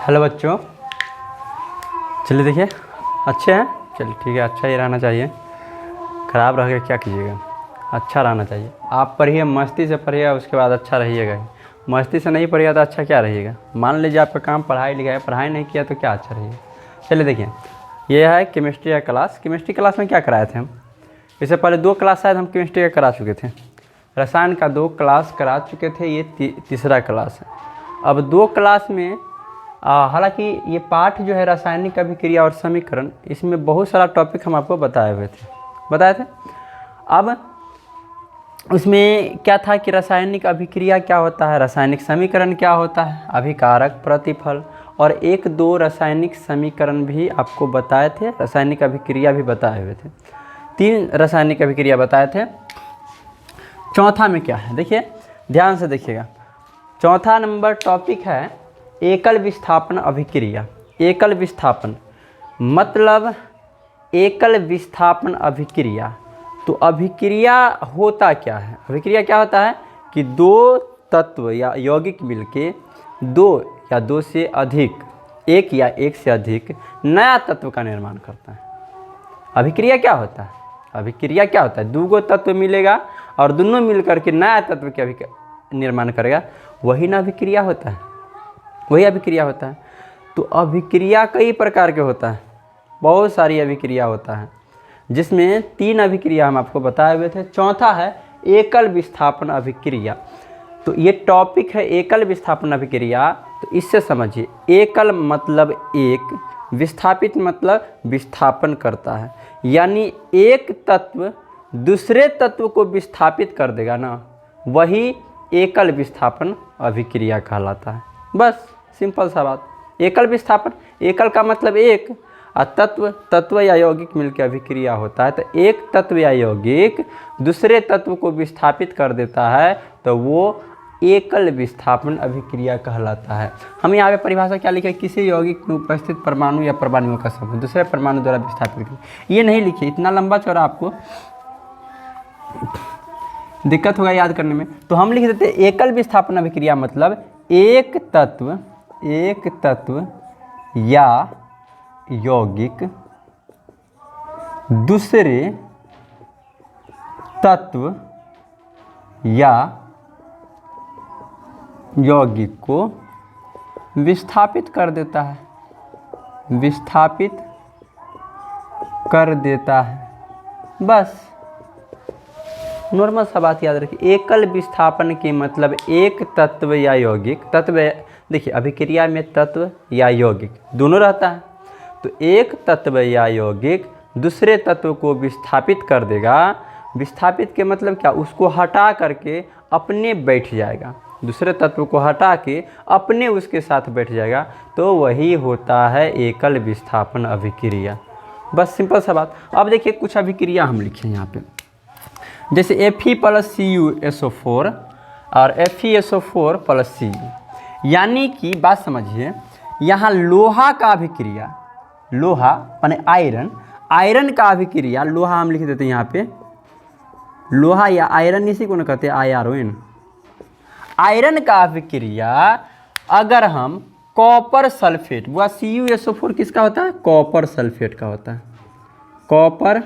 Hello बच्चों, चलिए देखिए अच्छे हैं। चलिए ठीक है, अच्छा ही रहना चाहिए, ख़राब रह गया क्या कीजिएगा, अच्छा रहना चाहिए। आप पढ़िए, मस्ती से पढ़िए, उसके बाद अच्छा रहिएगा ही। मस्ती से नहीं पढ़िएगा तो अच्छा क्या रहिएगा। मान लीजिए आपका काम पढ़ाई लिखाई, पढ़ाई नहीं किया तो क्या अच्छा रहिएगा। चलिए देखिए, ये है केमिस्ट्री का क्लास। केमिस्ट्री क्लास में क्या कराए थे हम? इससे पहले 2 क्लास शायद हम केमिस्ट्री का करा चुके थे। रसायन का 2 क्लास करा चुके थे, ये तीसरा क्लास है। अब 2 क्लास में हालांकि ये पाठ जो है रासायनिक अभिक्रिया और समीकरण, इसमें बहुत सारा टॉपिक हम आपको बताए थे। अब उसमें क्या था कि रासायनिक अभिक्रिया क्या होता है, रासायनिक समीकरण क्या होता है, अभिकारक, प्रतिफल और 1-2 रासायनिक समीकरण भी आपको बताए थे। रासायनिक अभिक्रिया भी बताए हुए थे, 3 रासायनिक अभिक्रिया बताए थे। चौथा में क्या है देखिए, ध्यान से देखिएगा। चौथा नंबर टॉपिक है एकल विस्थापन अभिक्रिया। एकल विस्थापन मतलब एकल विस्थापन अभिक्रिया। तो अभिक्रिया होता क्या है? अभिक्रिया क्या होता है कि 2 तत्व या यौगिक मिलके 2 या 2 से अधिक, 1 या 1 से अधिक नया तत्व का निर्माण करता है। अभिक्रिया क्या होता है? अभिक्रिया क्या होता है? 2 तत्व मिलेगा और दोनों मिलकर के नया तत्व के निर्माण करेगा, वही ना अभिक्रिया होता है, वही अभिक्रिया होता है। तो अभिक्रिया कई प्रकार के होता है, बहुत सारी अभिक्रिया होता है, जिसमें 3 अभिक्रिया हम आपको बताए हुए थे। चौथा है एकल विस्थापन अभिक्रिया। तो ये टॉपिक है एकल विस्थापन अभिक्रिया। तो इससे समझिए, एकल मतलब एक, विस्थापित मतलब विस्थापन करता है, यानी एक तत्व दूसरे तत्व को विस्थापित कर देगा ना, वही एकल विस्थापन अभिक्रिया कहलाता है। बस सिंपल सा बात। एकल विस्थापन, एकल का मतलब एक, और तत्व या यौगिक मिलकर अभिक्रिया होता है। तो एक तत्व या यौगिक दूसरे तत्व को विस्थापित कर देता है, तो वो एकल विस्थापन अभिक्रिया कहलाता है। हम यहाँ पे परिभाषा क्या लिखे, किसी यौगिक में उपस्थित परमाणु या परमाणुओं का समूह दूसरे परमाणु द्वारा विस्थापित कर। ये नहीं लिखिए, इतना लंबा चौड़ा आपको दिक्कत होगा याद करने में। तो हम लिख देते एकल विस्थापन अभिक्रिया मतलब एक तत्व या यौगिक दूसरे तत्व या यौगिक को विस्थापित कर देता है, विस्थापित कर देता है। बस नॉर्मल सा बात याद रखिए। एकल विस्थापन के मतलब एक तत्व या यौगिक, तत्व देखिए अभिक्रिया में तत्व या यौगिक दोनों रहता है। तो एक तत्व या यौगिक दूसरे तत्व को विस्थापित कर देगा। विस्थापित के मतलब क्या, उसको हटा करके अपने बैठ जाएगा, दूसरे तत्व को हटा के अपने उसके साथ बैठ जाएगा, तो वही होता है एकल विस्थापन अभिक्रिया। बस सिंपल सा बात। अब देखिए कुछ अभिक्रिया हम लिखे यहाँ पे, जैसे Fe+CuSO4 और FeSO4 + Cu, यानी कि बात समझिए, यहाँ लोहा का अभिक्रिया, लोहा माने आयरन, आयरन का अभिक्रिया, लोहा हम लिख देते हैं यहाँ पे, लोहा या आयरन इसी को न कहते हैं IRON। आयरन का अभिक्रिया अगर हम कॉपर सल्फेट, वह CuSO4 किसका होता है? कॉपर सल्फेट का होता है, कॉपर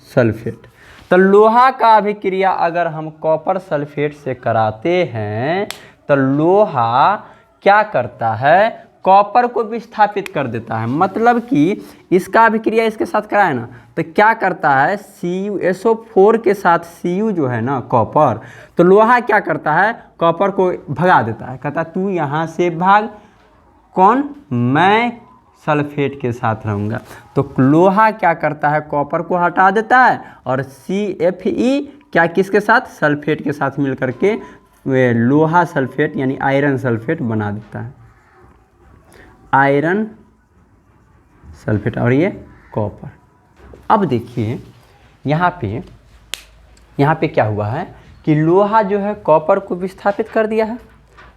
सल्फेट। तो लोहा का अभिक्रिया अगर हम कॉपर सल्फेट से कराते हैं, तो लोहा क्या करता है, कॉपर को विस्थापित कर देता है। मतलब कि इसका अभिक्रिया इसके साथ कराए ना, तो क्या करता है, CuSO4 के साथ Cu जो है ना कॉपर, तो लोहा क्या करता है, कॉपर को भगा देता है, कहता है तू यहाँ से भाग, कौन, मैं सल्फेट के साथ रहूँगा। तो लोहा क्या करता है, कॉपर को हटा देता है, और CFe क्या किसके साथ, सल्फेट के साथ मिल करके वे लोहा सल्फेट यानी आयरन सल्फेट बना देता है, आयरन सल्फेट, और ये कॉपर। अब देखिए यहाँ पे क्या हुआ है कि लोहा जो है कॉपर को विस्थापित कर दिया है,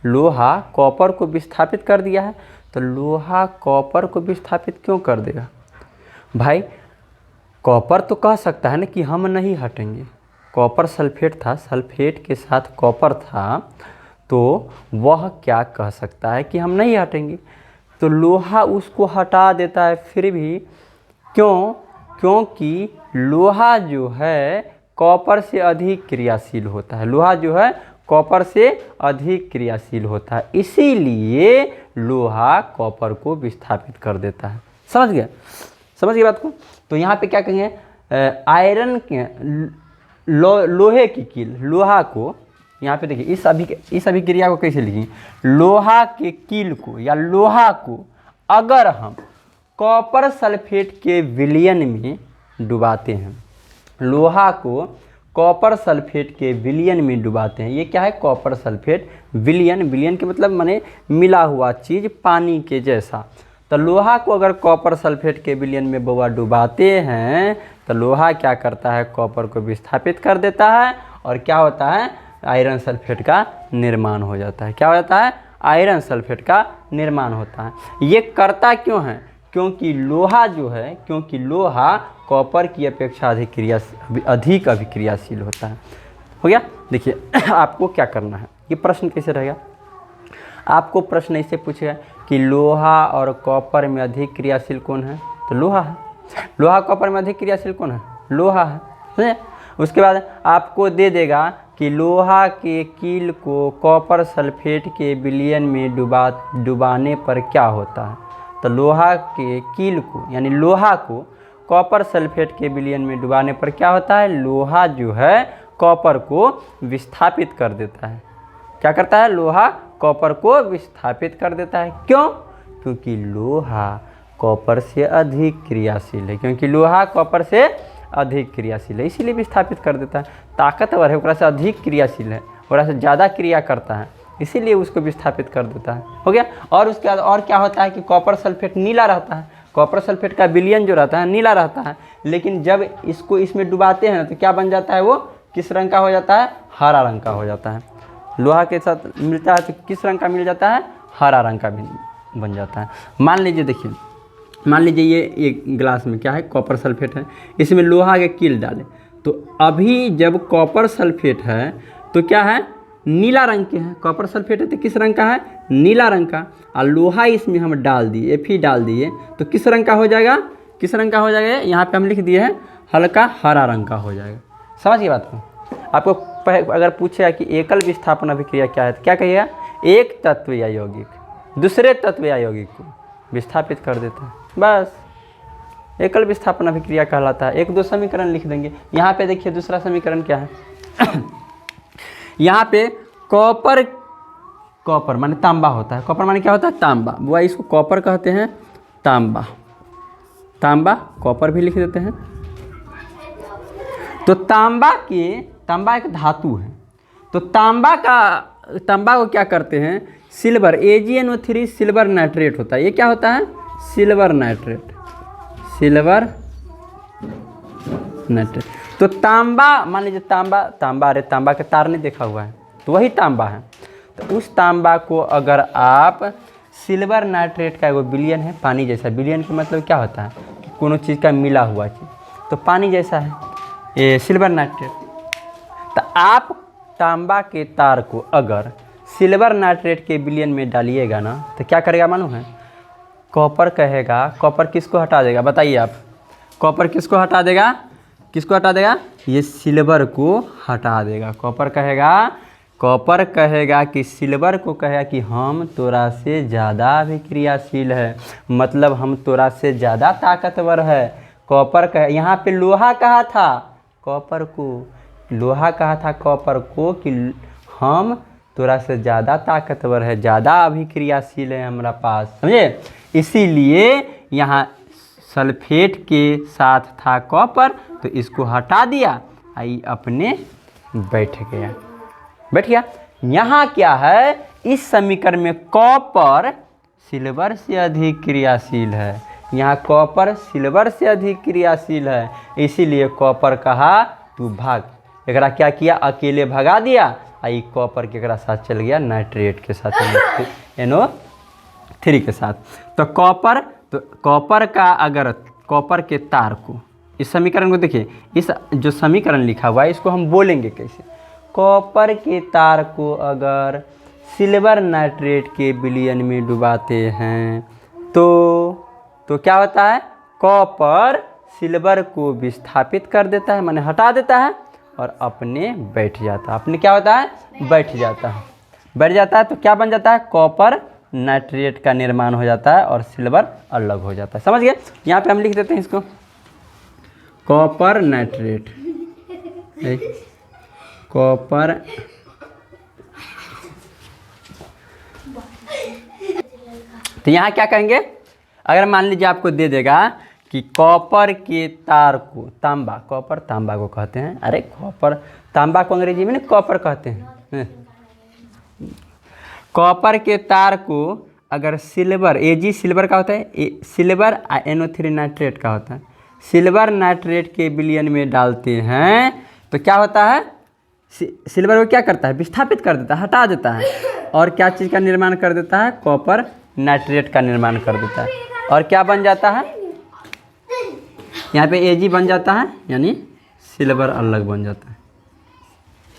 लोहा कॉपर को विस्थापित कर दिया है। तो लोहा कॉपर को विस्थापित क्यों कर देगा भाई? कॉपर तो कह सकता है ना कि हम नहीं हटेंगे, कॉपर सल्फेट था, सल्फेट के साथ कॉपर था, तो वह क्या कह सकता है कि हम नहीं हटेंगे। तो लोहा उसको हटा देता है फिर भी, क्यों? क्योंकि लोहा जो है कॉपर से अधिक क्रियाशील होता है। लोहा जो है कॉपर से अधिक क्रियाशील होता है, इसीलिए लोहा कॉपर को विस्थापित कर देता है। समझ गए? समझ गए बात को? तो यहाँ पे क्या कहेंगे, आयरन के लोहे की कील, लोहा को यहाँ पे देखिए इस अभिक्रिया को कैसे लिखेंगे, लोहा के कील को या लोहा को अगर हम कॉपर सल्फेट के विलयन में डुबाते हैं, लोहा को कॉपर सल्फेट के विलयन में डुबाते हैं। ये क्या है? कॉपर सल्फेट विलयन। विलयन के मतलब माने मिला हुआ चीज़ पानी के जैसा। तो लोहा को अगर कॉपर सल्फेट के विलयन में बउआ डुबाते हैं तो लोहा क्या करता है? कॉपर को विस्थापित कर देता है और क्या होता है? आयरन सल्फेट का निर्माण हो जाता है। क्या हो जाता है? आयरन सल्फेट का निर्माण होता है। ये करता क्यों है? क्योंकि लोहा जो है, क्योंकि लोहा कॉपर की अपेक्षा अधिक अभिक्रियाशील होता है। हो गया? देखिए आपको क्या करना है, ये प्रश्न कैसे रहेगा, आपको प्रश्न ऐसे पूछेगा कि लोहा और कॉपर में अधिक क्रियाशील कौन है? तो लोहा है। लोहा कॉपर में अधिक क्रियाशील कौन है? लोहा है। समझे? उसके बाद आपको दे देगा कि लोहा के कील को कॉपर सल्फेट के विलयन में डुबाने पर क्या होता है। तो लोहा के कील को यानी लोहा को कॉपर सल्फेट के विलयन में डुबाने पर क्या होता है? लोहा जो है कॉपर को विस्थापित कर देता है। क्या करता है? लोहा कॉपर को विस्थापित कर देता है। क्यों? क्योंकि लोहा कॉपर से अधिक क्रियाशील है। क्योंकि लोहा कॉपर से अधिक क्रियाशील है, इसीलिए विस्थापित कर देता है। ताकतवर है, ओकरा से अधिक क्रियाशील है, ओकरा से ज़्यादा क्रिया करता है, इसीलिए उसको विस्थापित कर देता है। हो गया? और उसके बाद और क्या होता है कि कॉपर सल्फेट नीला रहता है। कॉपर सल्फेट का विलयन जो रहता है नीला रहता है, लेकिन जब इसको इसमें डुबाते हैं तो क्या बन जाता है? वो किस रंग का हो जाता है? हरा रंग का हो जाता है। लोहा के साथ मिलता है तो किस रंग का मिल जाता है? हरा रंग का भी बन जाता है। मान लीजिए, देखिए मान लीजिए ये एक गिलास में क्या है? कॉपर सल्फेट है, इसमें लोहा के कील डाले, तो अभी जब कॉपर सल्फेट है तो क्या है? नीला रंग के हैं। कॉपर सल्फेट है तो किस रंग का है? नीला रंग का। और लोहा इसमें हम डाल दिए, Fe डाल दिए, तो किस रंग का हो जाएगा? किस रंग का हो जाएगा? यहाँ पे हम लिख दिए हैं हल्का हरा रंग का हो जाएगा। समझ गए बात को? आपको अगर पूछेगा कि एकल विस्थापन अभिक्रिया क्या है तो क्या कहिएगा? एक तत्व या यौगिक दूसरे तत्व या यौगिक को विस्थापित कर देता है, बस एकल विस्थापन अभिक्रिया कहलाता है। एक दो समीकरण लिख देंगे। यहाँ पे देखिए दूसरा समीकरण क्या है? यहाँ पे कॉपर माने तांबा होता है। कॉपर माने क्या होता है? तांबा। वो इसको कॉपर कहते हैं, तांबा। तांबा कॉपर भी लिख देते हैं। तो तांबा एक धातु है। तो तांबा को क्या करते हैं? सिल्वर, AgNO3 सिल्वर नाइट्रेट होता है। ये क्या होता है? Silver nitrate. तो तांबा, मान लीजिए तांबा अरे तांबा के तार नहीं देखा हुआ है, तो वही तांबा है। तो उस तांबा को अगर आप सिल्वर नाइट्रेट का एगो विलयन है पानी जैसा। विलयन का मतलब क्या होता है? कि कोनो चीज़ का मिला हुआ चीज़, तो पानी जैसा है ये सिल्वर नाइट्रेट। तो आप तांबा के तार को अगर सिल्वर नाइट्रेट के विलयन में डालिएगा ना तो क्या करेगा मालूम है? कॉपर कहेगा, कॉपर किसको हटा देगा बताइए आप? कॉपर किसको हटा देगा? किसको हटा देगा? ये सिल्वर को हटा देगा। कॉपर कहेगा कि सिल्वर को कहेगा कि हम तोरा से ज़्यादा अभिक्रियाशील है, मतलब हम तोरा से ज़्यादा ताकतवर है। कॉपर कहे, यहाँ पे लोहा कहा था कॉपर को, लोहा कहा था कॉपर को कि हम तोरा से ज़्यादा ताकतवर है, ज़्यादा अभिक्रियाशील है हमारा पास। समझे? इसीलिए यहाँ सल्फेट के साथ था कॉपर, तो इसको हटा दिया, आई अपने बैठ गया। यहाँ क्या है? इस समीकरण में कॉपर सिल्वर से अधिक क्रियाशील है। यहाँ कॉपर सिल्वर से अधिक क्रियाशील है, इसीलिए कॉपर कहा तू भाग। एकरा क्या किया? अकेले भगा दिया। आई कॉपर के साथ चल गया नाइट्रेट के साथ, NO3 के साथ। तो कॉपर का अगर कॉपर के तार को, इस समीकरण को देखिए, इस जो समीकरण लिखा हुआ है इसको हम बोलेंगे कैसे? कॉपर के तार को अगर सिल्वर नाइट्रेट के विलयन में डुबाते हैं तो क्या होता है, कॉपर सिल्वर को विस्थापित कर देता है, माने हटा देता है और अपने बैठ जाता है। अपने क्या होता है, बैठ जाता है। बैठ जाता है तो क्या बन जाता है, कॉपर नाइट्रेट का निर्माण हो जाता है और सिल्वर अलग हो जाता है। समझ गए। यहाँ पे हम लिख देते हैं इसको कॉपर नाइट्रेट, कॉपर तो यहाँ क्या कहेंगे, अगर मान लीजिए आपको दे देगा कि कॉपर के तार को, तांबा, कॉपर तांबा को कहते हैं, अरे कॉपर तांबा को अंग्रेजी में ना कॉपर कहते हैं। कॉपर के तार को अगर सिल्वर, Ag सिल्वर का होता है, सिल्वर NO3 नाइट्रेट का होता है, सिल्वर नाइट्रेट के विलयन में डालते हैं तो क्या होता है, सिल्वर को क्या करता है, विस्थापित कर देता है, हटा देता है और क्या चीज़ का निर्माण कर देता है, कॉपर नाइट्रेट का निर्माण कर देता है और क्या बन जाता है, यहाँ पे Ag बन जाता है यानी सिल्वर अलग बन जाता है।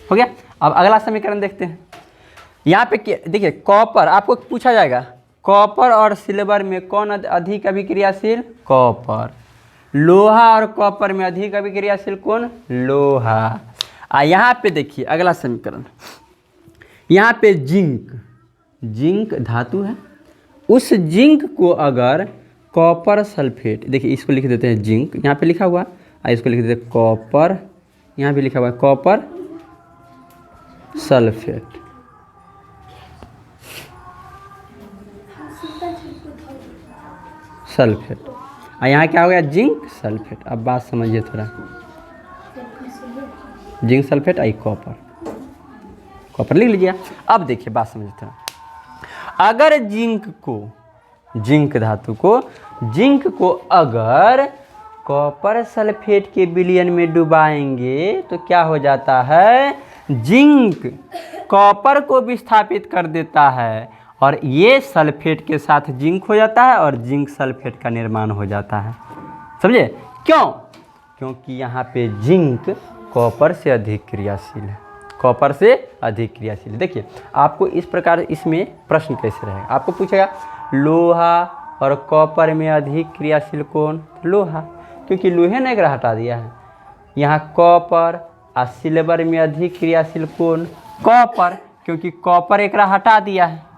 हो गया। अब अगला समीकरण देखते हैं। यहाँ पे देखिए कॉपर, आपको पूछा जाएगा कॉपर और सिल्वर में कौन अधिक अभिक्रियाशील, कॉपर। लोहा और कॉपर में अधिक अभिक्रियाशील कौन, लोहा। यहाँ पे देखिए अगला समीकरण, यहाँ पे जिंक, जिंक धातु है, उस जिंक को अगर कॉपर सल्फेट, देखिए इसको लिख देते हैं जिंक, यहाँ पे लिखा हुआ है, इसको लिख देते हैं कॉपर, यहाँ भी लिखा हुआ है कॉपर सल्फेट। सल्फेट और यहाँ क्या हो गया, जिंक सल्फेट। अब बात समझिए थोड़ा, जिंक सल्फेट आई कॉपर, कॉपर लिख लीजिए। अब देखिए बात समझिए थोड़ा, अगर जिंक को, जिंक धातु को, जिंक को अगर कॉपर सल्फेट के विलयन में डुबाएंगे तो क्या हो जाता है, जिंक कॉपर को विस्थापित कर देता है और ये सल्फेट के साथ जिंक हो जाता है और जिंक सल्फेट का निर्माण हो जाता है। समझे क्यों, क्योंकि यहाँ पे जिंक कॉपर से अधिक क्रियाशील है, कॉपर से अधिक क्रियाशील। देखिए आपको इस प्रकार इसमें प्रश्न कैसे रहेगा, आपको पूछेगा लोहा और कॉपर में अधिक क्रियाशील कौन, लोहा, क्योंकि लोहे ने एक हटा दिया है। यहाँ कॉपर और सिल्वर में अधिक क्रियाशील कौन, कॉपर, क्योंकि कॉपर एक हटा दिया है।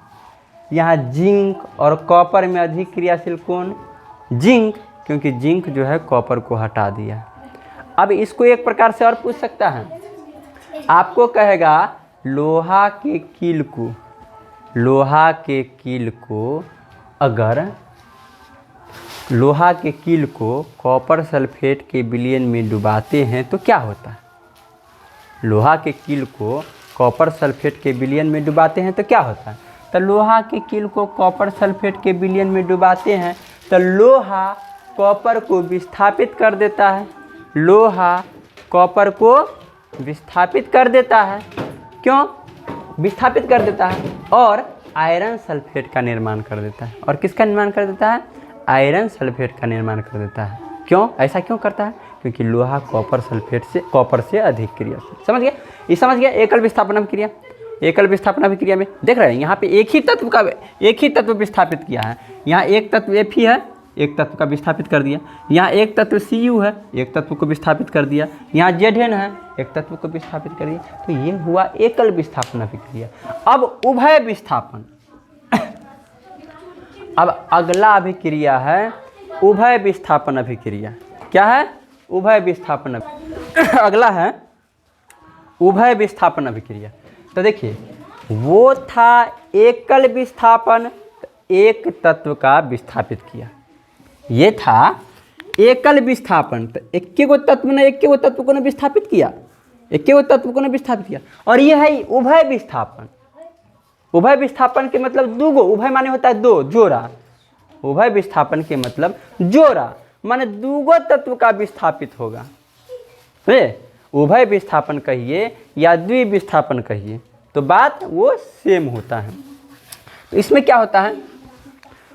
यहाँ जिंक और कॉपर में अधिक क्रियाशील कौन, जिंक, क्योंकि जिंक जो है कॉपर को हटा दिया है। अब इसको एक प्रकार से और पूछ सकता है, आपको कहेगा लोहा के कील को, लोहा के कील को अगर, लोहा के कील को कॉपर सल्फेट के विलयन में डुबाते हैं तो क्या होता है, लोहा के कील को कॉपर सल्फेट के विलयन में डुबाते हैं तो क्या होता है, तो लोहा के कील को कॉपर सल्फेट के विलयन में डुबाते हैं तो लोहा कॉपर को विस्थापित कर देता है, लोहा कॉपर को विस्थापित कर देता है, क्यों विस्थापित कर देता है, और आयरन सल्फेट का निर्माण कर देता है। और किसका निर्माण कर देता है, आयरन सल्फेट का निर्माण कर देता है। क्यों, ऐसा क्यों करता है, क्योंकि लोहा कॉपर सल्फेट से, कॉपर से अधिक क्रियाशील। समझ गया, ये समझ गया। एकल विस्थापन अभिक्रिया, एकल विस्थापन अभिक्रिया में देख रहे हैं यहाँ पे एक ही तत्व विस्थापित किया है। यहाँ एक तत्व Fe है, एक तत्व का विस्थापित कर दिया। यहाँ एक तत्व Cu है, एक तत्व को विस्थापित कर दिया। यहाँ Zn है, एक तत्व को विस्थापित कर दिया। तो ये हुआ एकल विस्थापन अभिक्रिया। अब उभय विस्थापन, अब अगला अभिक्रिया है उभय विस्थापन अभिक्रिया। क्या है, उभय विस्थापन अगला है उभय विस्थापन अभिक्रिया। तो देखिए वो था एकल विस्थापन, एक तत्व का विस्थापित किया। ये था एकल विस्थापन, तो एक गो तत्व ने एक गो तत्व को ने विस्थापित किया, एक गो तत्व को ने विस्थापित किया। और ये है उभय विस्थापन। उभय विस्थापन के मतलब दूगो, उभय माने होता है दो, जोड़ा। उभय विस्थापन के मतलब जोड़ा माने दूगो तत्व का विस्थापित होगा। उभय विस्थापन कहिए या द्विविस्थापन कहिए तो बात वो सेम होता है। तो इसमें क्या होता है,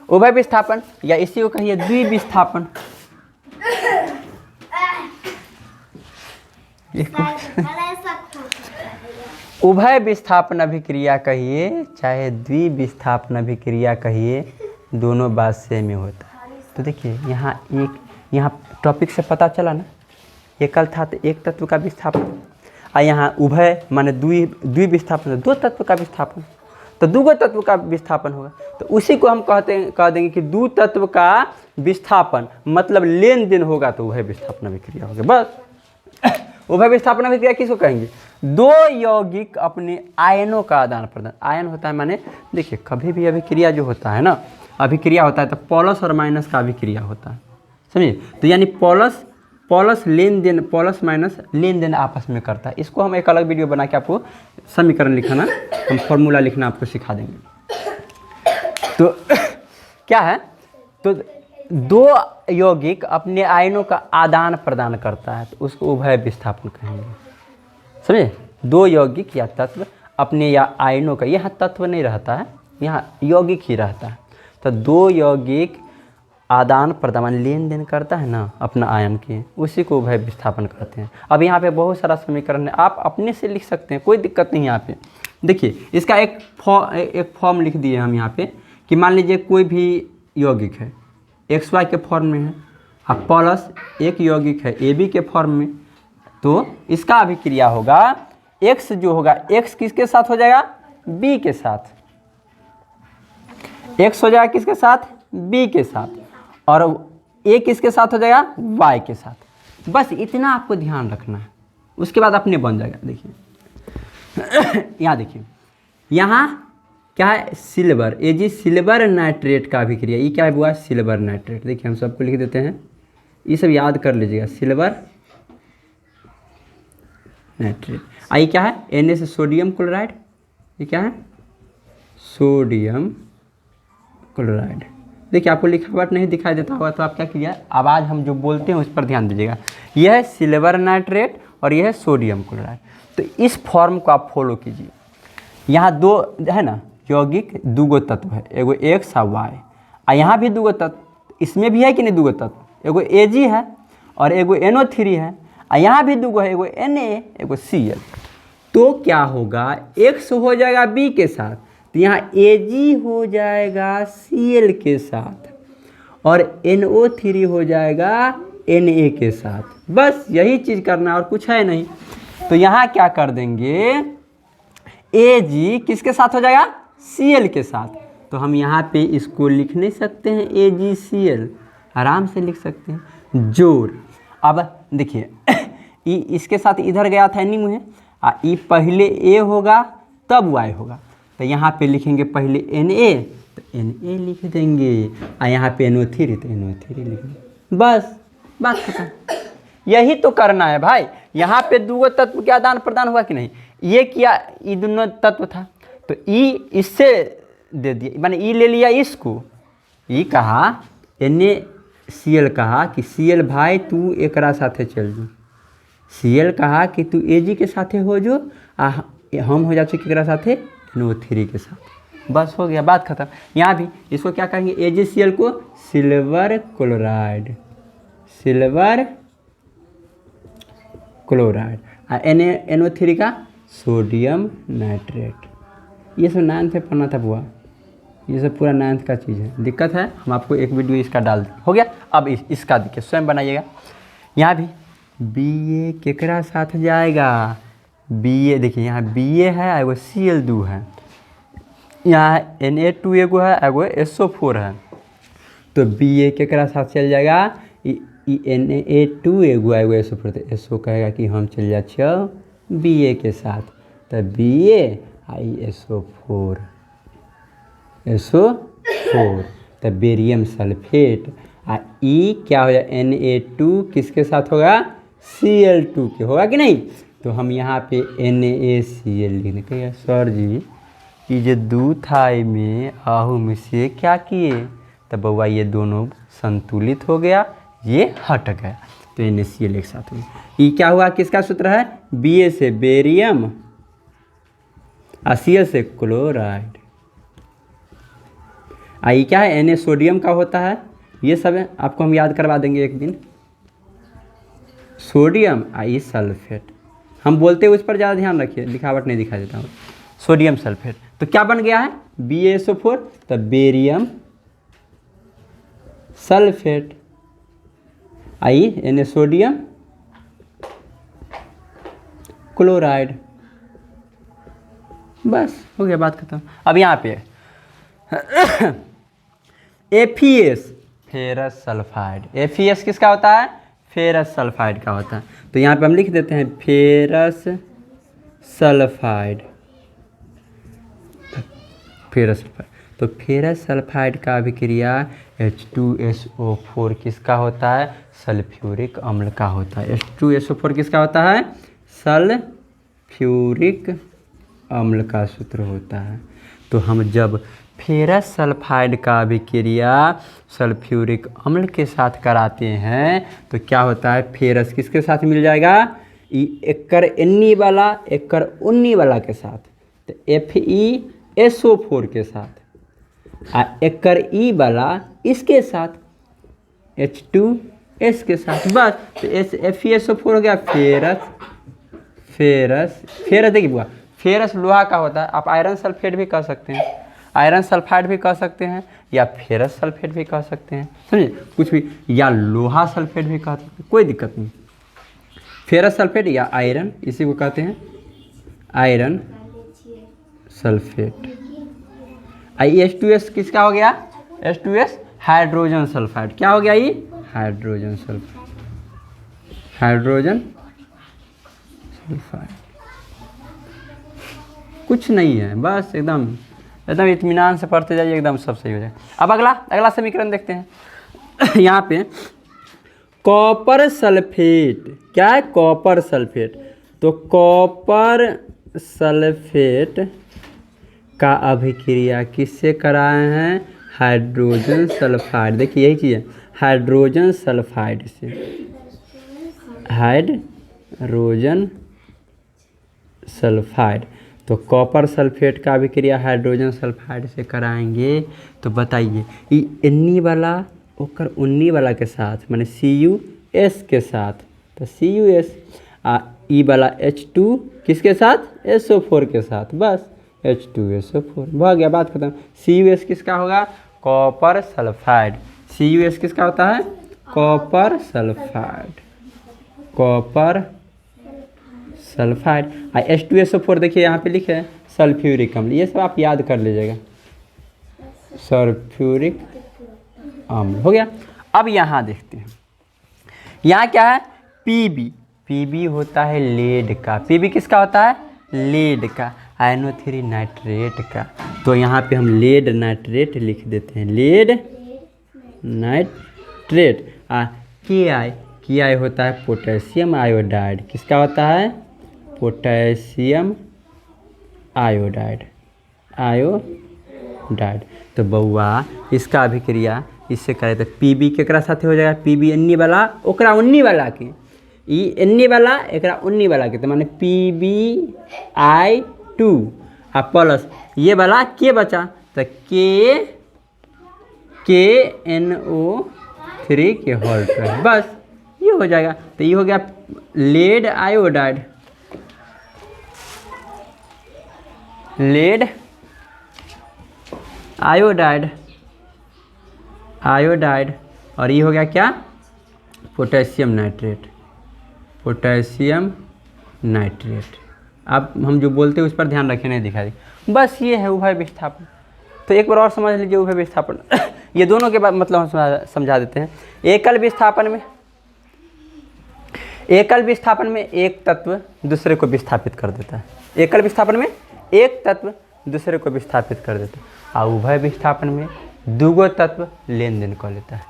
उभय विस्थापन या इसी को कहिए द्विविस्थापन। उभय विस्थापन अभिक्रिया कहिए चाहे द्विविस्थापन अभिक्रिया कहिए, दोनों बात सेम ही होता है। तो देखिए यहाँ टॉपिक से पता चला ना, एकल था तो एक तत्व का विस्थापन, और यहाँ उभय माने द्विविस्थापन, दो तत्व का विस्थापन, तो दो तत्व का विस्थापन होगा। तो उसी को हम कह देंगे कि दो तत्व का विस्थापन मतलब लेन देन होगा तो उभय विस्थापन अभिक्रिया होगा। बस उभय विस्थापन अभिक्रिया किसको कहेंगे? दो यौगिक अपने आयनों का आदान प्रदान। आयन होता है माने देखिए कभी भी अभिक्रिया जो होता है ना, अभिक्रिया होता है तो प्लस और माइनस का अभिक्रिया होता है, समझिए। तो यानी प्लस लेन देन, प्लस माइनस लेन देन आपस में करता है। इसको हम एक अलग वीडियो बना के आपको समीकरण लिखना, हम फॉर्मूला लिखना आपको सिखा देंगे। तो क्या है, तो दो यौगिक अपने आयनों का आदान प्रदान करता है तो उसको उभय विस्थापन कहेंगे, समझे। दो यौगिक या तत्व अपने या आयनों का, यहाँ तत्व नहीं रहता है, यहाँ यौगिक ही रहता है। तो दो यौगिक आदान प्रदान लेन देन करता है ना अपना आयन के, उसी को उभय विस्थापन कहते हैं। अब यहाँ पे बहुत सारा समीकरण है, आप अपने से लिख सकते हैं, कोई दिक्कत नहीं है। यहाँ पे देखिए इसका एक फॉर्म लिख दिए हम यहाँ पे कि मान लीजिए कोई भी यौगिक है XY के फॉर्म में है, अब प्लस एक यौगिक है AB के फॉर्म में, तो इसका अभिक्रिया होगा X जो होगा, X किसके साथ हो जाएगा? B के साथ। X हो जाएगा किसके साथ? B के साथ, और A किसके साथ हो जाएगा? Y के साथ। बस इतना आपको ध्यान रखना है, उसके बाद अपने बन जाएगा। देखिए यहाँ देखिए, यहाँ क्या है? सिल्वर, Ag सिल्वर नाइट्रेट का अभिक्रिया। ये क्या हुआ? Silver nitrate. देखिए हम सबको लिख देते हैं, ये सब याद कर लीजिएगा, सिल्वर नाइट्रेट। ये क्या है? Na से सोडियम क्लोराइड, ये क्या है? Sodium chloride. देखिए आपको लिखावट नहीं दिखाई देता होगा तो आप क्या कीजिए, आवाज़ हम जो बोलते हैं उस पर ध्यान दीजिएगा। यह है सिल्वर नाइट्रेट और यह है सोडियम क्लोराइड। तो इस फॉर्म को आप फॉलो कीजिए। यहाँ दो है ना यौगिक, दूगो तत्व है, एगो X और Y, और यहाँ भी दूगो तत्व, इसमें भी है कि नहीं दूगो तत्व, एगो Ag है और एगो NO3 है, और यहाँ भी दूगो है, एगो Na एगो Cl। तो क्या होगा? X हो जाएगा B के साथ, तो यहाँ Ag हो जाएगा Cl के साथ, और NO3 हो जाएगा Na के साथ। बस यही चीज़ करना और कुछ है नहीं। तो यहाँ क्या कर देंगे, Ag किसके साथ हो जाएगा? Cl के साथ। तो हम यहाँ पे इसको लिख नहीं सकते हैं AgCl, आराम से लिख सकते हैं जोड़। अब देखिए इसके साथ इधर गया था नहीं मुझे, ई पहले A होगा तब Y होगा, तो यहाँ पे लिखेंगे पहले Na, तो Na लिख देंगे, और यहाँ पे NO3 तो NO3 लिख देंगे। बस बात खत्म। यही तो करना है भाई। यहाँ पे दो तत्व के आदान प्रदान हुआ कि नहीं? ये किया, ये दोनों तत्व था तो ई इससे दे दिया, मैंने ई ले लिया इसको, ई कहा NaCl कहा कि Cl भाई तू एकरा साथे चल जो, Cl कहा कि तू Ag के साथे हो जो, हम हो जाते केकरा साथे? NO3 के साथ। बस हो गया, बात खत्म। यहाँ भी इसको क्या कहेंगे? AgCl को सिल्वर क्लोराइड, सिल्वर क्लोराइड, और NO3 का सोडियम नाइट्रेट। ये सब 9th में पढ़ना था बुआ, ये सब पूरा 9th का चीज़ है। दिक्कत है, हम आपको एक वीडियो इसका डाल दें, हो गया। अब इसका देखिए, स्वयं बनाइएगा। यहाँ भी Ba केकरा साथ जाएगा? Ba देखिए यहाँ Ba है, एगो Cl2 है, यहाँ Na2 एगो है, एगो SO4 है, तो Ba केकरा साथ चल जाएगा? Na2 एगो एगो SO4, तो SO कहेगा कि हम चल जाए Ba के साथ, तो Ba आई SO4, तो बेरियम सल्फेट, आ ई क्या हो जाए? Na2 किसके साथ होगा? Cl2 के होगा कि नहीं? तो हम यहाँ पे NaCl लिखने के, सर जी ये जो दूध था में आहू में से क्या किए? तो बउआ ये दोनों संतुलित हो गया, ये हट गया, तो NaCl एक साथ हो गया। ये क्या हुआ? किसका सूत्र है? Ba से बेरियम और Cl से क्लोराइड। ये क्या है? Na सोडियम का होता है। ये सब है, आपको हम याद करवा देंगे एक दिन। सोडियम आई सल्फेट, हम बोलते हैं उस पर ज़्यादा ध्यान रखिए, लिखावट नहीं दिखा देता हूँ। सोडियम सल्फेट तो क्या बन गया है BaSO4, तो बेरियम सल्फेट। आई यानी सोडियम क्लोराइड। बस हो गया, बात खत्म। अब यहाँ पे FeS फेरस सल्फाइड। FeS किसका होता है? फेरस सल्फाइड का होता है। तो यहाँ पे हम लिख देते हैं फेरस सल्फाइड, फेरस सल्फाइड। तो फेरस सल्फाइड का अभिक्रिया H2SO4 किसका होता है? सल्फ्यूरिक अम्ल का होता है। H2SO4 किसका होता है? सल्फ्यूरिक अम्ल का सूत्र होता है। तो हम जब फेरस सल्फाइड का अभिक्रिया सल्फ्यूरिक अम्ल के साथ कराते हैं तो क्या होता है? फेरस किसके साथ मिल जाएगा? एकर एनी वाला एकर उन्नी वाला के साथ, तो FeSO4 के साथ, एकर ई वाला इसके साथ H2S के साथ। बस तो FeSO4 हो गया फेरस। फेरस फेरस देखिए बुआ, फेरस लोहा का होता है। आप आयरन सल्फेट भी कह सकते हैं, आयरन सल्फाइड भी कह सकते हैं, या फेरस सल्फेट भी कह सकते हैं, समझे? कुछ भी, या लोहा सल्फेट भी कह सकते हैं, कोई दिक्कत नहीं। फेरस सल्फेट या आयरन, इसी को कहते हैं आयरन सल्फेट। H2S किसका हो गया? H2S hydrogen sulphide. क्या हो गया ये? Hydrogen sulphide, hydrogen sulphide. कुछ नहीं है, बस एकदम एकदम इत्मीनान से पढ़ते जाइए, एकदम सब सही हो जाए। अब अगला समीकरण देखते हैं। यहाँ पे कॉपर सल्फेट, क्या है? Copper sulphate. तो कॉपर सल्फेट का अभिक्रिया किससे कराए हैं? Hydrogen sulphide. देखिए यही चीज़ है, हाइड्रोजन सल्फाइड से, हाइड्रोजन सल्फाइड। तो कॉपर सल्फेट का अभिक्रिया हाइड्रोजन सल्फाइड से कराएंगे तो बताइए ई एनी वाला ओकर उन्नी वाला के साथ, माने CuS के साथ, तो CuS ई वाला H2 किसके साथ? SO4 के साथ। बस H2SO4 हो गया, बात खत्म। CuS किसका होगा? Copper sulphide. CuS किसका होता है? Copper sulphide, copper sulphide. H2SO4 देखिए यहाँ पे लिखे हैं सल्फ्यूरिक अम्ल, ये सब आप याद कर लीजिएगा, सल्फ्यूरिक अम्ल हो गया। अब यहाँ देखते हैं, यहाँ क्या है? Pb होता है लेड का। Pb किसका होता है? लेड का, NO3 नाइट्रेट का। तो यहाँ पे हम लेड नाइट्रेट लिख देते हैं, लेड नाइट्रेट। Ki होता है पोटेशियम आयोडाइड। किसका होता है? Potassium iodide, iodide. तो बउआ इसका अभिक्रिया इससे करे तो Pb केकरा साथे हो जाएगा? Pb एन्नी वाला ओकरा उन्नी वाला के, ई एन्नी वाला एकरा उन्नी वाला के, तो माने PbI2 आ प्लस ये वाला के बचा तो KNO3 के होल ट्वेल्व। बस ये हो जाएगा। तो ये हो गया lead iodide, lead iodide, iodide. और ये हो गया क्या? Potassium nitrate, potassium nitrate. अब हम जो बोलते हैं उस पर ध्यान रखें, नहीं दिखा दी। बस ये है उभय विस्थापन। तो एक बार और समझ लीजिए उभय विस्थापन। ये दोनों के बाद मतलब हम समझा देते हैं। एकल विस्थापन में एक तत्व दूसरे को विस्थापित कर देता है। एकल विस्थापन में एक तत्व दूसरे को विस्थापित कर देता है, और उभय विस्थापन में दूगो तत्व लेन देन कर लेता है,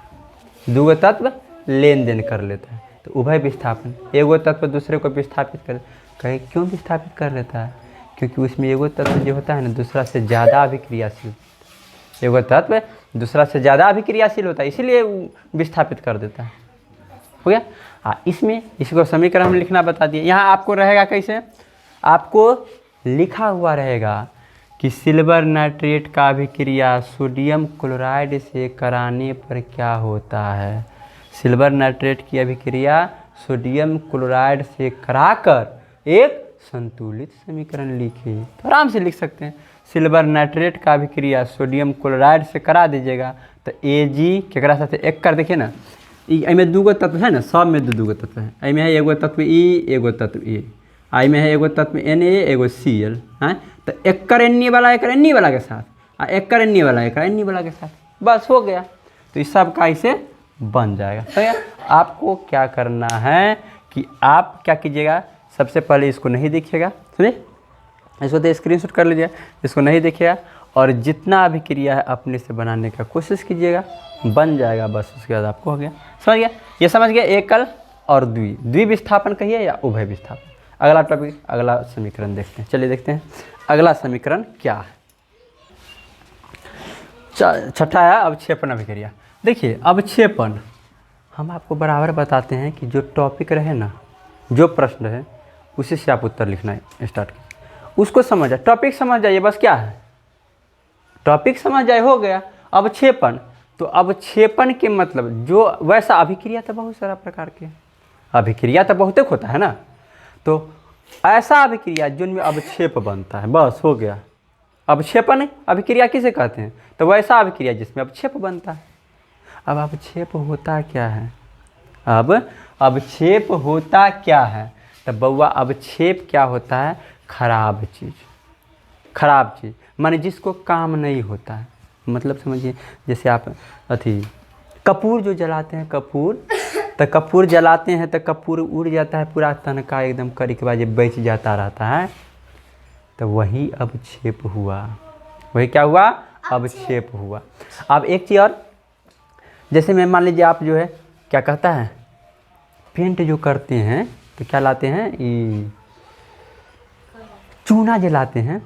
दूगो तत्व लेन देन कर लेता है। तो उभय विस्थापन एगो तत्व दूसरे को विस्थापित कर, कहे क्यों विस्थापित कर लेता है? क्योंकि उसमें एगो तत्व जो होता है ना दूसरा से ज़्यादा अभिक्रियाशील, एगो तत्व दूसरा से ज़्यादा अभिक्रियाशील होता है, इसीलिए विस्थापित कर देता है। हो गया। इसमें इसको समीकरण हम लिखना बता दिए। यहाँ आपको रहेगा कैसे? आपको लिखा हुआ रहेगा कि सिल्वर नाइट्रेट का अभिक्रिया सोडियम क्लोराइड से कराने पर क्या होता है। सिल्वर नाइट्रेट की अभिक्रिया सोडियम क्लोराइड से कराकर एक संतुलित समीकरण लिखिए। तो आराम से लिख सकते हैं। सिल्वर नाइट्रेट का अभिक्रिया सोडियम क्लोराइड से करा दीजिएगा तो Ag केकरा साथ एक कर देखिए ना, इनमें दूगो तत्व है ना, सब में दूगो तत्व है। इनमें है एगो तत्व E एगो तत्व A, आई में है एगो तत्व Na एगो Cl है। तो एक कर Na वाला एक Na वाला के साथ आ एक कर Na वाला एक Na वाला के साथ, बस हो गया। तो इस सब का इसे बन जाएगा। तो आपको क्या करना है कि आप क्या कीजिएगा, सबसे पहले इसको नहीं देखिएगा, समझे, इसको तो स्क्रीनशॉट कर लीजिए, इसको नहीं देखिएगा और जितना अभिक्रिया है अपने से बनाने का कोशिश कीजिएगा, बन जाएगा बस। उसके बाद आपको हो गया, समझ गया, ये समझ गया एकल और द्विविस्थापन कहिए या उभय विस्थापन। अगला टॉपिक, अगला समीकरण देखते हैं। चलिए देखते हैं अगला समीकरण क्या है। छठा है अवक्षेपण अभिक्रिया। देखिए अवक्षेपण हम आपको बराबर बताते हैं कि जो टॉपिक रहे ना, जो प्रश्न है उसी से आप उत्तर लिखना स्टार्ट कीजिए, उसको समझ जाए, टॉपिक समझ जाइए, बस क्या है टॉपिक समझ जाए, हो गया। अवक्षेपण, तो अवक्षेपण के मतलब जो वैसा अभिक्रिया तो बहुत सारा प्रकार के अभिक्रिया तो बहुत एक होता है ना, तो ऐसा अभिक्रिया जिनमें अवक्षेप बनता है, बस हो गया। अवक्षेपण अभिक्रिया किसे कहते हैं, तो वैसा अभिक्रिया जिसमें अवक्षेप बनता है। अब अवक्षेप होता क्या है, अब अवक्षेप होता क्या है, तो बउआ अवक्षेप क्या होता है, खराब चीज़, खराब चीज़ माने जिसको काम नहीं होता है। मतलब समझिए जैसे आप कपूर जो जलाते हैं, कपूर, तो कपूर जलाते हैं तो कपूर उड़ जाता है पूरा तनका एकदम करी के बाद बच जाता रहता है, तो वही अवक्षेप हुआ, वही क्या हुआ, अवक्षेप हुआ। अब एक चीज़ और, जैसे मैं मान लीजिए आप जो है क्या कहता है पेंट जो करते हैं तो क्या लाते हैं, चूना जलाते हैं।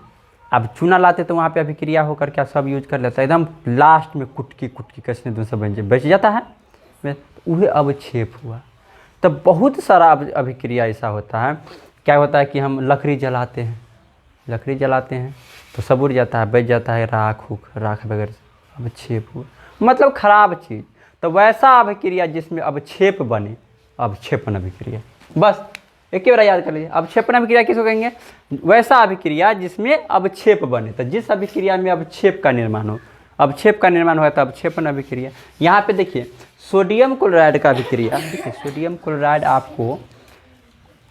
अब चूना लाते तो वहाँ पे अभिक्रिया होकर क्या सब यूज कर लेता है, एकदम लास्ट में कुटकी कसने दूसरा बच जाता है, वही अवक्षेप हुआ। तो बहुत सारा अभिक्रिया ऐसा होता है, क्या होता है कि हम लकड़ी जलाते हैं, लकड़ी जलाते हैं तो सब उड़ जाता है, बच जाता है, राख वगैरह, अवक्षेप हुआ, मतलब खराब चीज़। तो वैसा अभिक्रिया जिसमें अवक्षेप बने, अवक्षेपण अभिक्रिया, बस एक ही बार याद कर लीजिए। अवक्षेपण अभिक्रिया किसको कहेंगे, वैसा अभिक्रिया जिसमें अवक्षेप बने, तो जिस अभिक्रिया में अवक्षेप का निर्माण हो, अवक्षेप का निर्माण हुआ था अवक्षेपण अभिक्रिया। यहाँ पे देखिए सोडियम क्लोराइड का अभिक्रिया, देखिए सोडियम क्लोराइड,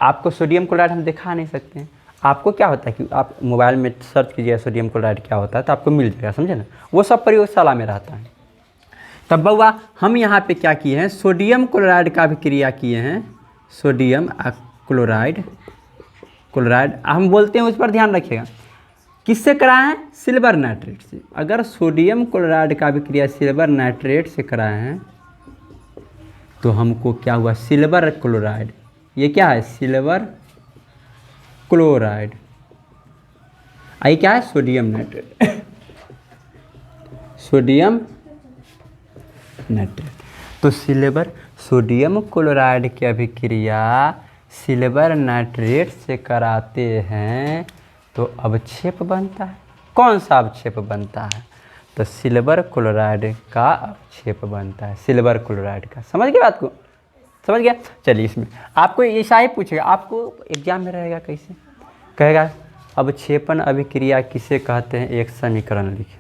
आपको सोडियम क्लोराइड हम दिखा नहीं सकते हैं, आपको क्या होता है कि आप मोबाइल में सर्च कीजिए सोडियम क्लोराइड क्या होता है तो आपको मिल जाएगा, समझे ना, वो सब प्रयोगशाला में रहता है। तब बउआ हम यहाँ पे क्या किए हैं, सोडियम क्लोराइड का अभिक्रिया किए हैं, सोडियम क्लोराइड हम बोलते हैं, उस पर ध्यान रखिएगा, किससे कराए हैं, सिल्वर नाइट्रेट से। अगर सोडियम क्लोराइड का अभिक्रिया सिल्वर नाइट्रेट से कराए हैं तो हमको क्या हुआ, सिल्वर क्लोराइड, ये क्या है, सिल्वर क्लोराइड, आई क्या है, सोडियम नाइट्रेट, सोडियम नाइट्रेट। तो सोडियम क्लोराइड की अभिक्रिया सिल्वर नाइट्रेट से कराते हैं तो अवक्षेप बनता है। कौन सा अवक्षेप बनता है, तो सिल्वर क्लोराइड का अवक्षेप बनता है, सिल्वर क्लोराइड का। समझ गए बात को, समझ गया। चलिए इसमें आपको ऐसा ही पूछेगा, आपको एग्जाम में रहेगा कैसे, कहेगा अवक्षेपण अभिक्रिया किसे कहते हैं, एक समीकरण लिखे,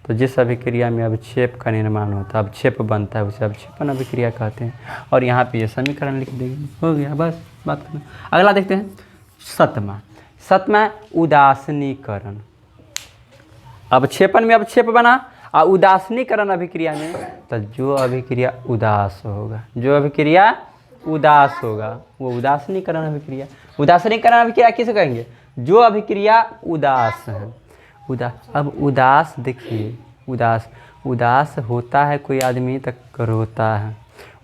तो जिस अभिक्रिया में अवक्षेप का निर्माण होता है, अवक्षेप बनता है, उसे अवक्षेपण अभिक्रिया कहते हैं। और यहाँ पे ये समीकरण लिख देंगे, हो गया, बस बात करना। अगला देखते हैं सतमा उदासीनीकरण। अवक्षेपण में अवक्षेप बना और उदासीनीकरण अभिक्रिया में, तो जो अभिक्रिया उदास होगा, जो अभिक्रिया उदास होगा वो उदासीनीकरण अभिक्रिया। उदासीनीकरण अभिक्रिया किसे कहेंगे, जो अभिक्रिया उदास है। अब उदास देखिए, उदास होता है कोई आदमी तक रोता है,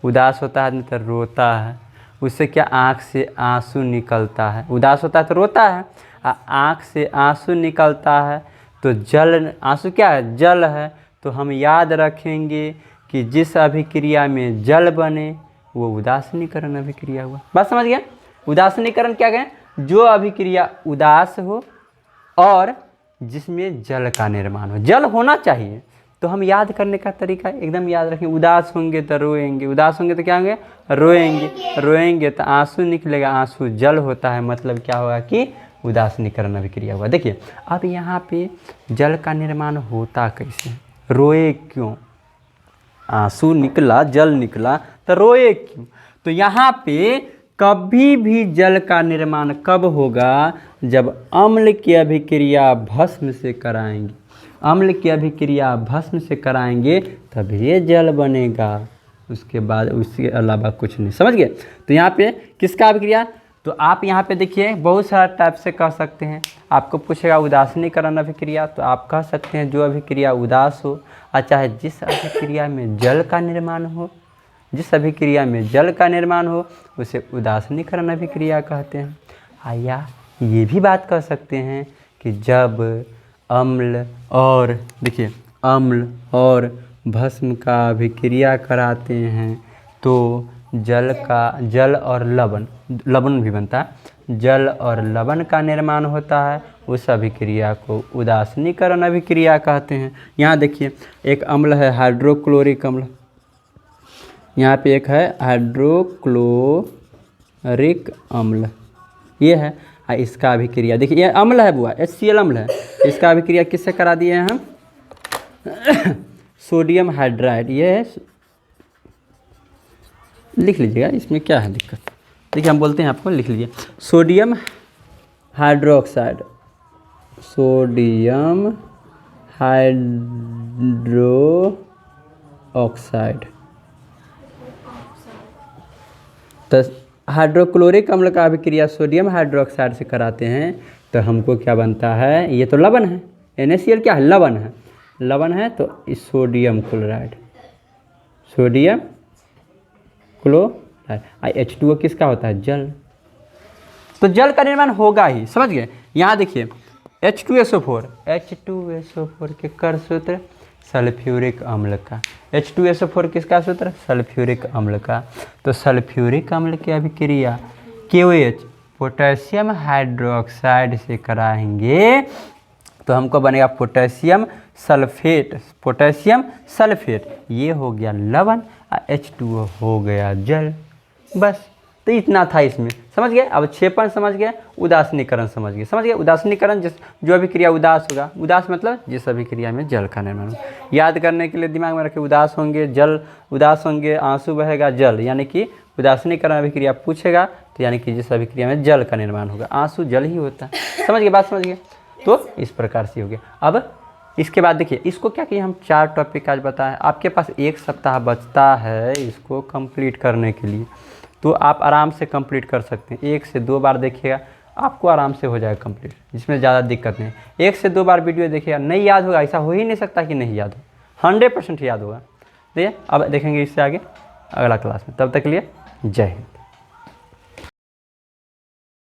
उदास होता है आदमी तो रोता है, उससे क्या आँख से आंसू निकलता है। उदास होता है तो रोता है, आँख से आंसू निकलता है तो जल, आंसू क्या है, जल है। तो हम याद रखेंगे कि जिस अभिक्रिया में जल बने वो उदासीनीकरण अभिक्रिया हुआ। बात समझ गया। उदासीनीकरण क्या कहें, जो अभिक्रिया उदास हो और जिसमें जल का निर्माण हो, जल होना चाहिए, तो हम याद करने का तरीका एकदम याद रखें, उदास होंगे तो रोएंगे, उदास होंगे तो क्या होंगे, रोएंगे, रोएंगे तो आंसू निकलेगा, आंसू जल होता है, मतलब क्या होगा कि उदासीनीकरण अभिक्रिया हुआ। देखिए अब यहाँ पे जल का निर्माण होता कैसे, रोए क्यों, आंसू निकला, जल निकला तो रोए क्यों। तो यहाँ पे कभी भी जल का निर्माण कब होगा, जब अम्ल की अभिक्रिया भस्म से कराएंगे, अम्ल की अभिक्रिया भस्म से कराएंगे तब ये जल बनेगा, उसके बाद उसके अलावा कुछ नहीं। समझ गए। तो यहाँ पे किसका अभिक्रिया, तो आप यहाँ पे देखिए बहुत सारा टाइप से कह सकते हैं। आपको पूछेगा उदासीनीकरण अभिक्रिया, तो आप कह सकते हैं जो अभिक्रिया उदास हो, और चाहे जिस अभिक्रिया में जल का निर्माण हो, जिस अभिक्रिया में जल का निर्माण हो उसे उदासीनीकरण अभिक्रिया कहते हैं। या ये भी बात कह सकते हैं कि जब अम्ल और देखिए अम्ल और भस्म का अभिक्रिया कराते हैं तो जल और लवण भी बनता है, जल और लवण का निर्माण होता है, उस अभिक्रिया को उदासीनीकरण अभिक्रिया कहते हैं। यहाँ देखिए एक अम्ल है हाइड्रोक्लोरिक अम्ल, यहाँ पे एक है हाइड्रोक्लोरिक अम्ल, ये है इसका अभिक्रिया। देखिए ये अम्ल है बुआ, HCl अम्ल है, इसका अभिक्रिया किससे करा दिए हैं हम सोडियम हाइड्राइड, ये है, लिख लीजिएगा इसमें क्या है दिक्कत। देखिए हम बोलते हैं आपको, लिख लीजिए सोडियम हाइड्रोक्साइड, सोडियम हाइड्रोक्साइड। तो हाइड्रोक्लोरिक अम्ल का अभिक्रिया सोडियम हाइड्रोक्साइड से कराते हैं तो हमको क्या बनता है, ये तो लवण है, NaCl क्या है, लवण है, लवण है तो इस sodium chloride, sodium chloride. H2O किसका होता है, जल, तो जल का निर्माण होगा ही। समझ गए। यहाँ देखिए H2SO4, H2SO4 के कर सूत्र सल्फ्यूरिक अम्ल का, H2SO4 किसका सूत्र, सल्फ्यूरिक अम्ल का। तो सल्फ्यूरिक अम्ल की अभिक्रिया KOH पोटेशियम हाइड्रोक्साइड से कराएंगे तो हमको बनेगा पोटेशियम सल्फेट, पोटेशियम सल्फेट, ये हो गया लवण, H2O हो गया जल। बस तो इतना था इसमें। समझ गए। अब क्षेपण समझ गए, उदासीनीकरण समझ गए। समझ गए। उदासीनीकरण जो अभिक्रिया उदास होगा, उदास मतलब जिस अभिक्रिया में जल का निर्माण हो। याद करने के लिए दिमाग में रखें, उदास होंगे जल, उदास होंगे आंसू बहेगा जल, यानी कि उदासीनीकरण अभिक्रिया पूछेगा तो यानी कि जिस अभिक्रिया में जल का निर्माण होगा, आंसू जल ही होता है। समझ गए, बात समझ गए। तो इस प्रकार से हो गया। अब इसके बाद देखिए इसको क्या किए हम 4 टॉपिक आज बताएं। आपके पास 1 सप्ताह बचता है इसको कंप्लीट करने के लिए, तो आप आराम से कंप्लीट कर सकते हैं। 1 से 2 बार देखिएगा, आपको आराम से हो जाएगा कंप्लीट, जिसमें ज़्यादा दिक्कत नहीं। 1 से 2 बार वीडियो देखिएगा, नहीं याद होगा, ऐसा हो ही नहीं सकता कि नहीं याद हो, 100% याद होगा। देखिए अब देखेंगे इससे आगे अगला क्लास में, तब तक के लिए जय हिंद।